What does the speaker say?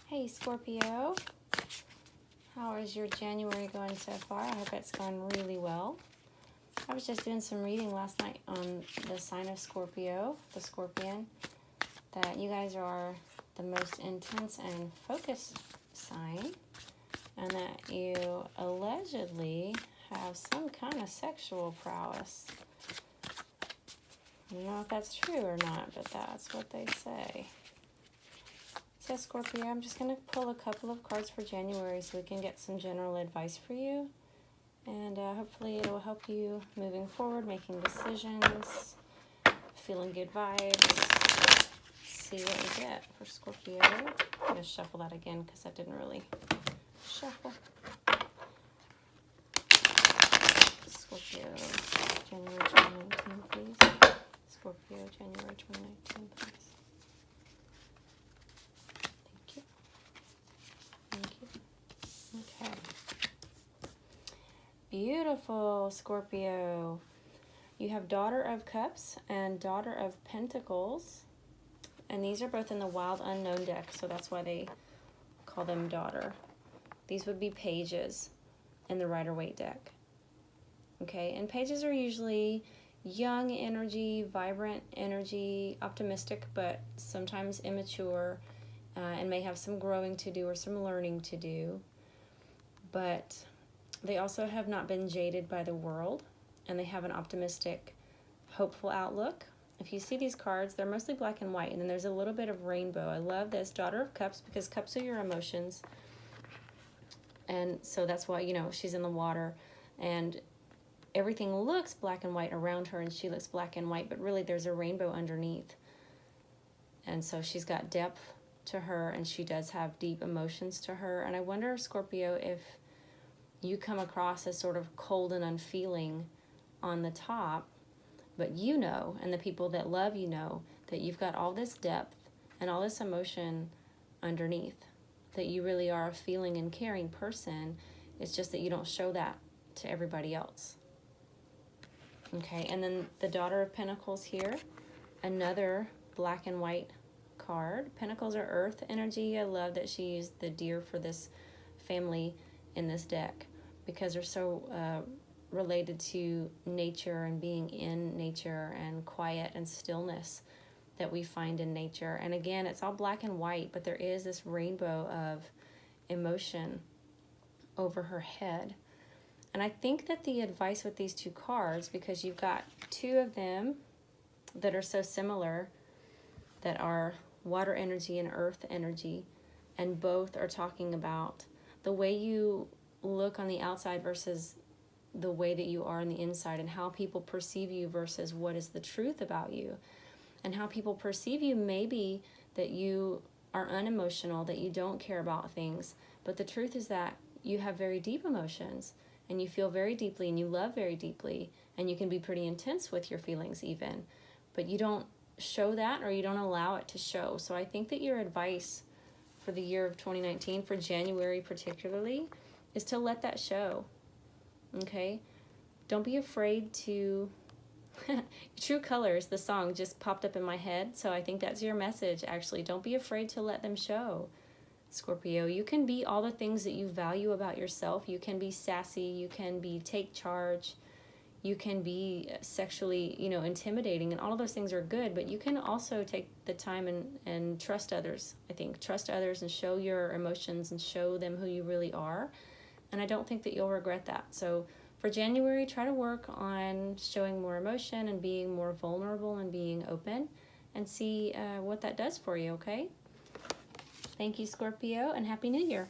Hey Scorpio, how is your January going so far? I hope it's going really well. I was just doing some reading last night on the sign of Scorpio, the Scorpion, that you guys are the most intense and focused sign, and that you allegedly have some kind of sexual prowess. I don't know if that's true or not, but that's what they say. So Scorpio, I'm just going to pull a couple of cards for January so we can get some general advice for you. And hopefully it will help you moving forward, making decisions, feeling good vibes. See what we get for Scorpio. I'm going to shuffle that again because I didn't really shuffle. Scorpio, January 2019, please. Scorpio, January 2019, please. Okay. Beautiful, Scorpio. You have Daughter of Cups and Daughter of Pentacles. And these are both in the Wild Unknown deck, so that's why they call them Daughter. These would be pages in the Rider-Waite deck. Okay, and pages are usually young energy, vibrant energy, optimistic, but sometimes immature, and may have some growing to do or some learning to do. But they also have not been jaded by the world, and they have an optimistic, hopeful outlook. If you see these cards, they're mostly black and white, and then there's a little bit of rainbow. I love this Daughter of Cups because cups are your emotions, and so that's why, you know, she's in the water, and everything looks black and white around her, and she looks black and white, but really there's a rainbow underneath. And so she's got depth to her, and she does have deep emotions to her. And I wonder, Scorpio, if you come across as sort of cold and unfeeling on the top, but you know, and the people that love you know, that you've got all this depth and all this emotion underneath, that you really are a feeling and caring person. It's just that you don't show that to everybody else. Okay, and then the Daughter of Pentacles here, another black and white card. Pentacles are earth energy. I love that she used the deer for this family in this deck because they're so related to nature and being in nature and quiet and stillness that we find in nature. And again, it's all black and white, but there is this rainbow of emotion over her head. And I think that the advice with these two cards, because you've got two of them that are so similar, that are water energy and earth energy, and both are talking about the way you look on the outside versus the way that you are on the inside, and how people perceive you versus what is the truth about you. And how people perceive you may be that you are unemotional, that you don't care about things, but the truth is that you have very deep emotions, and you feel very deeply, and you love very deeply, and you can be pretty intense with your feelings even, but you don't show that, or you don't allow it to show. So I think that your advice for the year of 2019, for January particularly, is to let that show. Okay? Don't be afraid to... True Colors, the song, just popped up in my head, so I think that's your message, actually. Don't be afraid to let them show, Scorpio. You can be all the things that you value about yourself. You can be sassy, you can be take charge, you can be sexually, intimidating, and all of those things are good, but you can also take the time and trust others, I think. Trust others and show your emotions and show them who you really are, and I don't think that you'll regret that. So for January, try to work on showing more emotion and being more vulnerable and being open, and see what that does for you, okay? Thank you, Scorpio, and Happy New Year.